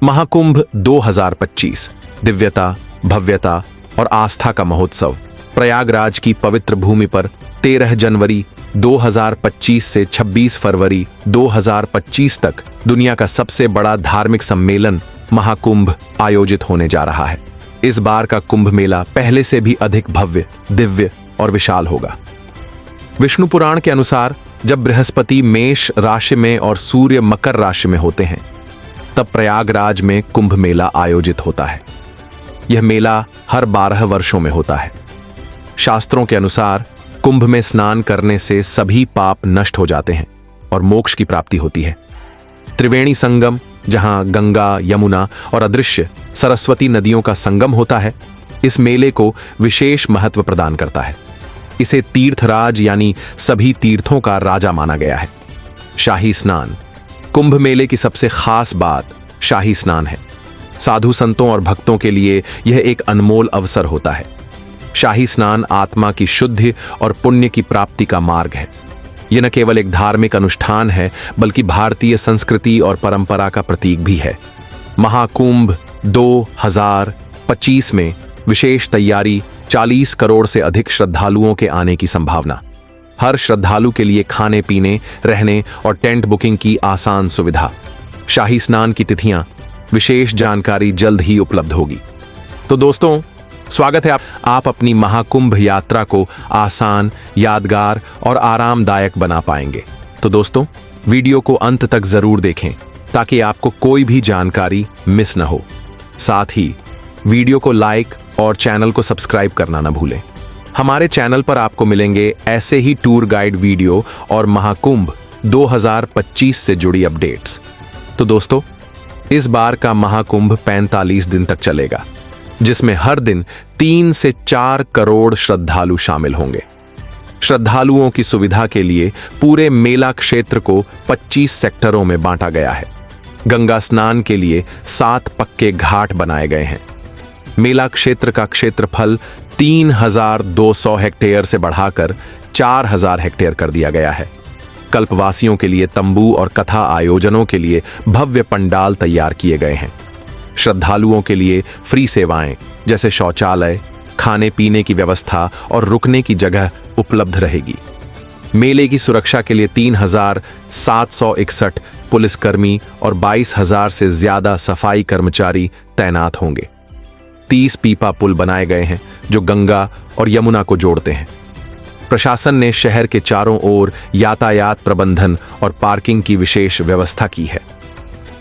महाकुंभ 2025 दिव्यता, भव्यता और आस्था का महोत्सव प्रयागराज की पवित्र भूमि पर 13 जनवरी 2025 से 26 फरवरी 2025 तक दुनिया का सबसे बड़ा धार्मिक सम्मेलन महाकुंभ आयोजित होने जा रहा है। इस बार का कुंभ मेला पहले से भी अधिक भव्य, दिव्य और विशाल होगा। विष्णु पुराण के अनुसार जब बृहस्पति मेष राशि में और सूर्य मकर राशि में होते हैं, तब प्रयागराज में कुंभ मेला आयोजित होता है। यह मेला हर 12 वर्षों में होता है। शास्त्रों के अनुसार कुंभ में स्नान करने से सभी पाप नष्ट हो जाते हैं और मोक्ष की प्राप्ति होती है। त्रिवेणी संगम, जहां गंगा, यमुना और अदृश्य सरस्वती नदियों का संगम होता है, इस मेले को विशेष महत्व प्रदान करता है। इसे तीर्थराज यानी सभी तीर्थों का राजा माना गया है। शाही स्नान। कुंभ मेले की सबसे खास बात शाही स्नान है। साधु संतों और भक्तों के लिए यह एक अनमोल अवसर होता है। शाही स्नान आत्मा की शुद्धि और पुण्य की प्राप्ति का मार्ग है। यह न केवल एक धार्मिक अनुष्ठान है, बल्कि भारतीय संस्कृति और परंपरा का प्रतीक भी है। महाकुंभ 2025 में विशेष तैयारी, 40 करोड़ से अधिक श्रद्धालुओं के आने की संभावना। हर श्रद्धालु के लिए खाने पीने, रहने और टेंट बुकिंग की आसान सुविधा। शाही स्नान की तिथियां, विशेष जानकारी जल्द ही उपलब्ध होगी। तो दोस्तों, स्वागत है आप अपनी महाकुंभ यात्रा को आसान, यादगार और आरामदायक बना पाएंगे। तो दोस्तों, वीडियो को अंत तक जरूर देखें ताकि आपको कोई भी जानकारी मिस न हो। साथ ही वीडियो को लाइक और चैनल को सब्सक्राइब करना न भूलें। हमारे चैनल पर आपको मिलेंगे ऐसे ही टूर गाइड वीडियो और महाकुंभ 2025 से जुड़ी अपडेट्स। तो दोस्तों, इस बार का महाकुंभ 45 दिन तक चलेगा, जिसमें हर दिन 3 से 4 करोड़ श्रद्धालु शामिल होंगे। श्रद्धालुओं की सुविधा के लिए पूरे मेला क्षेत्र को 25 सेक्टरों में बांटा गया है। गंगा स्नान के लिए 7 पक्के घाट बनाए गए हैं। मेला क्षेत्र का क्षेत्रफल 3200 हेक्टेयर से बढ़ाकर 4000 हेक्टेयर कर दिया गया है। कल्पवासियों के लिए तंबू और कथा आयोजनों के लिए भव्य पंडाल तैयार किए गए हैं। श्रद्धालुओं के लिए फ्री सेवाएं जैसे शौचालय, खाने पीने की व्यवस्था और रुकने की जगह उपलब्ध रहेगी। मेले की सुरक्षा के लिए 3761 पुलिसकर्मी और 22,000 से ज्यादा सफाई कर्मचारी तैनात होंगे। 30 पीपा पुल बनाए गए हैं जो गंगा और यमुना को जोड़ते हैं। प्रशासन ने शहर के चारों ओर यातायात प्रबंधन और पार्किंग की विशेष व्यवस्था की है।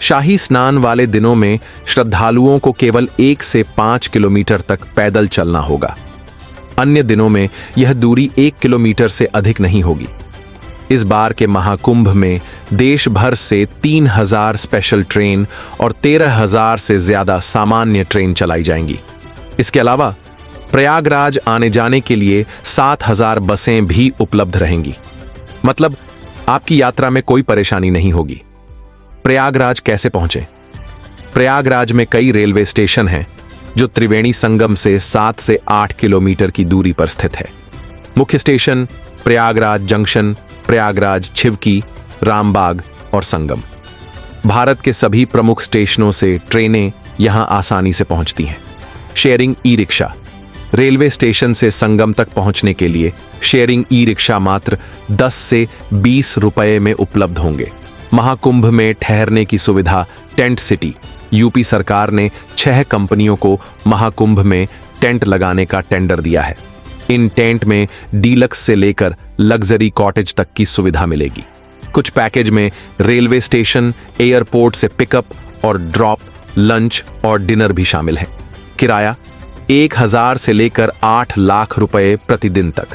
शाही स्नान वाले दिनों में श्रद्धालुओं को केवल 1 से 5 किलोमीटर तक पैदल चलना होगा। अन्य दिनों में यह दूरी 1 किलोमीटर से अधिक नहीं होगी। इस बार के महाकुंभ में देश भर से 3000 स्पेशल ट्रेन और 13,000 से ज्यादा सामान्य ट्रेन चलाई जाएंगी। इसके अलावा प्रयागराज आने जाने के लिए 7000 बसें भी उपलब्ध रहेंगी। मतलब आपकी यात्रा में कोई परेशानी नहीं होगी। प्रयागराज कैसे पहुंचे? प्रयागराज में कई रेलवे स्टेशन हैं जो त्रिवेणी संगम से 7 से 8 किलोमीटर की दूरी पर स्थित है। मुख्य स्टेशन प्रयागराज जंक्शन, प्रयागराज, छिवकी, रामबाग और संगम। भारत के सभी प्रमुख स्टेशनों से ट्रेनें यहां आसानी से पहुंचती हैं। Sharing e rickshaw. Railway station से संगम तक पहुंचने के लिए शेयरिंग ई रिक्शा मात्र 10 से 20 रुपए में उपलब्ध होंगे। महाकुंभ में ठहरने की सुविधा टेंट सिटी। यूपी सरकार ने 6 कंपनियों को महाकुंभ में टेंट लगाने का टेंडर दिया है। इन टेंट में डीलक्स से लेकर लग्जरी कॉटेज तक की सुविधा मिलेगी। कुछ पैकेज में रेलवे स्टेशन, एयरपोर्ट से पिकअप और ड्रॉप, लंच और डिनर भी शामिल है। किराया 1000 से लेकर 8 लाख रुपए प्रतिदिन तक।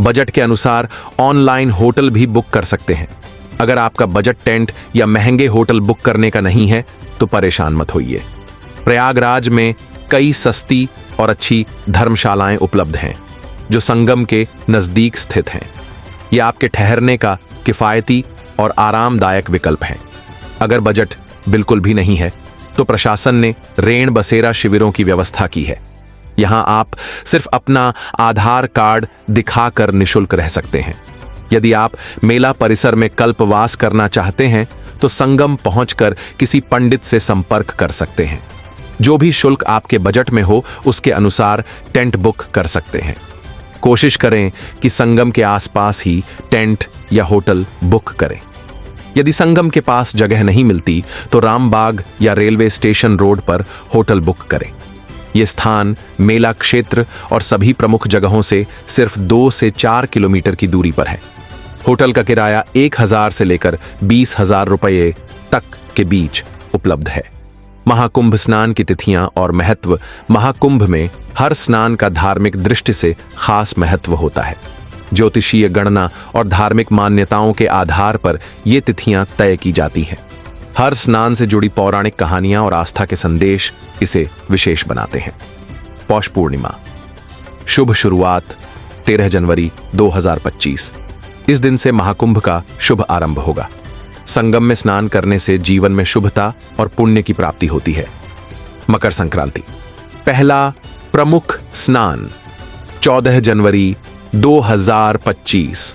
बजट के अनुसार ऑनलाइन होटल भी बुक कर सकते हैं। अगर आपका बजट टेंट या महंगे होटल बुक करने का नहीं है तो परेशान मत होइए। प्रयागराज में कई सस्ती और अच्छी धर्मशालाएं उपलब्ध हैं जो संगम के नजदीक स्थित हैं। ये आपके ठहरने का किफायती और आरामदायक विकल्प हैं। अगर बजट बिल्कुल भी नहीं है तो प्रशासन ने रेण बसेरा शिविरों की व्यवस्था की है। यहां आप सिर्फ अपना आधार कार्ड दिखाकर निशुल्क रह सकते हैं। यदि आप मेला परिसर में कल्पवास करना चाहते हैं तो संगम पहुंचकर किसी पंडित से संपर्क कर सकते हैं। जो भी शुल्क आपके बजट में हो उसके अनुसार टेंट बुक कर सकते हैं। कोशिश करें कि संगम के आसपास ही टेंट या होटल बुक करें। यदि संगम के पास जगह नहीं मिलती तो रामबाग या रेलवे स्टेशन रोड पर होटल बुक करें। ये स्थान मेला क्षेत्र और सभी प्रमुख जगहों से सिर्फ 2 से 4 किलोमीटर की दूरी पर है। होटल का किराया 1,000 से लेकर 20,000 रुपये तक के बीच उपलब्ध है। महाकुंभ स्नान की तिथियां और महत्व। महाकुंभ में हर स्नान का धार्मिक दृष्टि से खास महत्व होता है। ज्योतिषीय गणना और धार्मिक मान्यताओं के आधार पर ये तिथियां तय की जाती हैं। हर स्नान से जुड़ी पौराणिक कहानियां और आस्था के संदेश इसे विशेष बनाते हैं। पौष पूर्णिमा। शुभ शुरुआत 13 जनवरी 2025। इस दिन से महाकुंभ का शुभ आरंभ होगा। संगम में स्नान करने से जीवन में शुभता और पुण्य की प्राप्ति होती है। मकर संक्रांति। पहला प्रमुख स्नान 14 जनवरी 2025।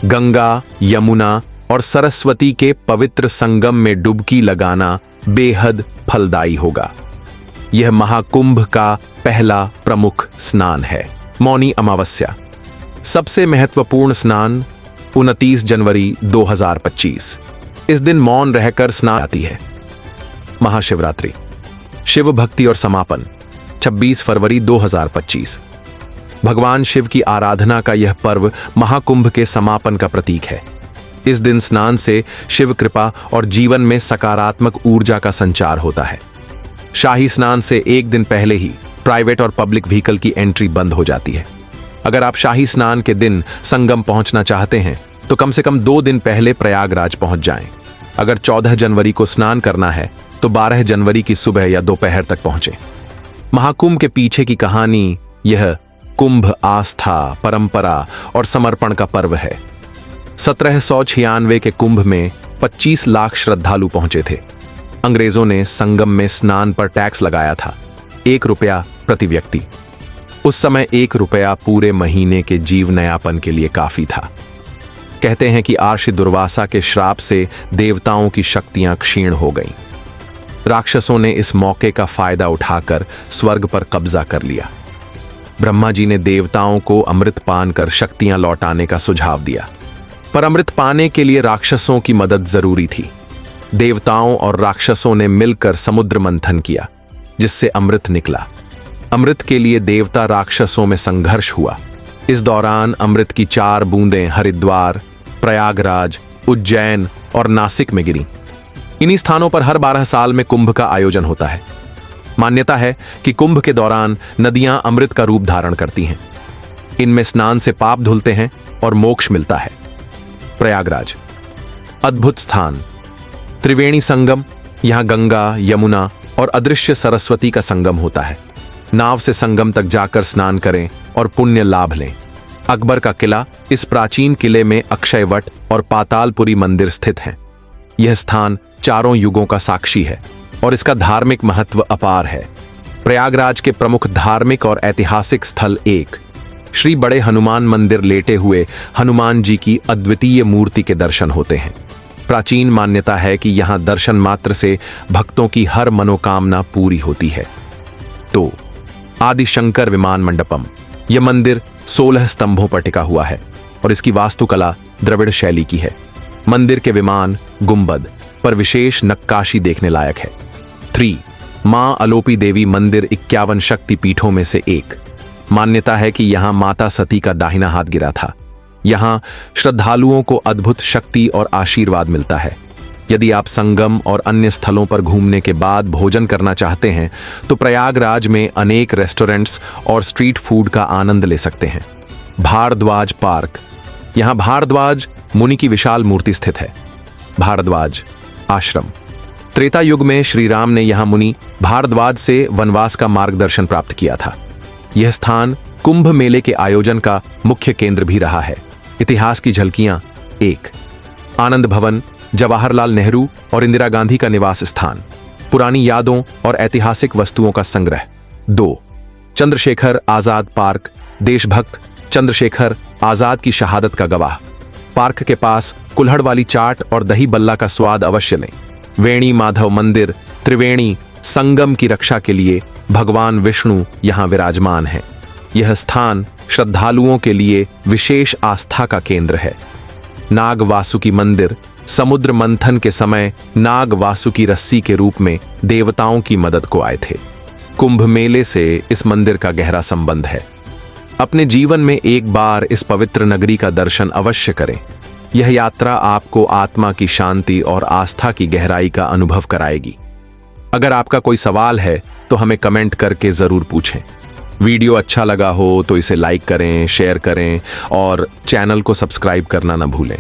गंगा, यमुना और सरस्वती के पवित्र संगम में डुबकी लगाना बेहद फलदायी होगा। यह महाकुंभ का पहला प्रमुख स्नान है। मौनी अमावस्या। सबसे महत्वपूर्ण स्नान 29 जनवरी 2025। इस दिन मौन रहकर स्नान आती है। महाशिवरात्रि। शिव भक्ति और समापन 26 फरवरी 2025। भगवान शिव की आराधना का यह पर्व महाकुंभ के समापन का प्रतीक है। इस दिन स्नान से शिव कृपा और जीवन में सकारात्मक ऊर्जा का संचार होता है। शाही स्नान से एक दिन पहले ही प्राइवेट और पब्लिक व्हीकल की एंट्री बंद हो जाती है। अगर आप शाही स्नान के दिन संगम पहुंचना चाहते हैं तो कम से कम 2 दिन पहले प्रयागराज पहुंच जाएं। अगर 14 जनवरी को स्नान करना है तो 12 जनवरी की सुबह या दोपहर तक पहुंचें। महाकुंभ के पीछे की कहानी। यह कुंभ आस्था, परंपरा और समर्पण का पर्व है। 1796 के कुंभ में 25 लाख श्रद्धालु पहुंचे थे। अंग्रेजों ने संगम में स्नान पर टैक्स लगाया था, 1 रुपया प्रति व्यक्ति। उस समय 1 रुपया पूरे महीने के जीवनयापन के लिए काफी था। कहते हैं कि आर्षि दुर्वासा के श्राप से देवताओं की शक्तियां क्षीण हो गईं। राक्षसों ने इस मौके का फायदा उठाकर स्वर्ग पर कब्जा कर लिया। ब्रह्मा जी ने देवताओं को अमृत पान कर शक्तियां लौटाने का सुझाव दिया, पर अमृत पाने के लिए राक्षसों की मदद जरूरी थी। देवताओं और राक्षसों ने मिलकर समुद्र मंथन किया, जिससे अमृत निकला। अमृत के लिए देवता राक्षसों में संघर्ष हुआ। इस दौरान अमृत की 4 बूंदें हरिद्वार, प्रयागराज, उज्जैन और नासिक में गिरी। इन्हीं स्थानों पर हर 12 साल में कुंभ का आयोजन होता है। मान्यता है कि कुंभ के दौरान नदियां अमृत का रूप धारण करती हैं। इनमें स्नान से पाप धुलते हैं और मोक्ष मिलता है। प्रयागराज अद्भुत स्थान। त्रिवेणी संगम। यहां गंगा, यमुना और अदृश्य सरस्वती का संगम होता है। नाव से संगम तक जाकर स्नान करें और पुण्य लाभ लें। अकबर का किला। इस प्राचीन किले में अक्षयवट और पातालपुरी मंदिर स्थित हैं। यह स्थान 4 युगों का साक्षी है और इसका धार्मिक महत्व अपार है। प्रयागराज के प्रमुख धार्मिक और ऐतिहासिक स्थल 1 श्री बड़े हनुमान मंदिर। लेटे हुए हनुमान जी की अद्वितीय मूर्ति के दर्शन होते हैं। प्राचीन मान्यता है कि यहां दर्शन मात्र से भक्तों की हर मनोकामना पूरी होती है। तो आदिशंकर विमान मंडपम। यह मंदिर 16 स्तंभों पर टिका हुआ है और इसकी वास्तुकला द्रविड़ शैली की है। मंदिर के विमान, गुंबद पर विशेष नक्काशी देखने लायक है। 3 मां अलोपी देवी मंदिर 51 शक्ति पीठों में से एक। मान्यता है कि यहां माता सती का दाहिना हाथ गिरा था। यहां श्रद्धालुओं को अद्भुत शक्ति और आशीर्वाद मिलता है। यदि आप संगम और अन्य स्थलों पर घूमने के बाद भोजन करना चाहते हैं तो प्रयागराज में अनेक रेस्टोरेंट्स और स्ट्रीट फूड का आनंद ले सकते हैं। भारद्वाज पार्क। यहां भारद्वाज मुनि की विशाल मूर्ति स्थित है। भारद्वाज आश्रम। त्रेता युग में श्री राम ने यहां मुनि भारद्वाज से वनवास का मार्गदर्शन प्राप्त किया था। यह स्थान कुंभ मेले के आयोजन का मुख्य केंद्र भी रहा है। इतिहास की झलकियां। 1 आनंद भवन। जवाहरलाल नेहरू और इंदिरा गांधी का निवास स्थान। पुरानी यादों और ऐतिहासिक वस्तुओं का संग्रह। 2 चंद्रशेखर आजाद पार्क। देशभक्त चंद्रशेखर आजाद की शहादत का गवाह। पार्क के पास कुल्हड़ वाली चाट और दही बल्ला का स्वाद अवश्य लें। वेणी माधव मंदिर त्रिवेणी संगम की रक्षा के लिए भगवान विष्णु यहाँ विराजमान है। यह स्थान श्रद्धालुओं के लिए विशेष आस्था का केंद्र है। नाग वासुकी मंदिर समुद्र मंथन के समय नाग वासुकी रस्सी के रूप में देवताओं की मदद को आए थे। कुंभ मेले से इस मंदिर का गहरा संबंध है। अपने जीवन में एक बार इस पवित्र नगरी का दर्शन अवश्य करें। यह यात्रा आपको आत्मा की शांति और आस्था की गहराई का अनुभव कराएगी। अगर आपका कोई सवाल है तो हमें कमेंट करके जरूर पूछें। वीडियो अच्छा लगा हो तो इसे लाइक करें, शेयर करें और चैनल को सब्सक्राइब करना न भूलें।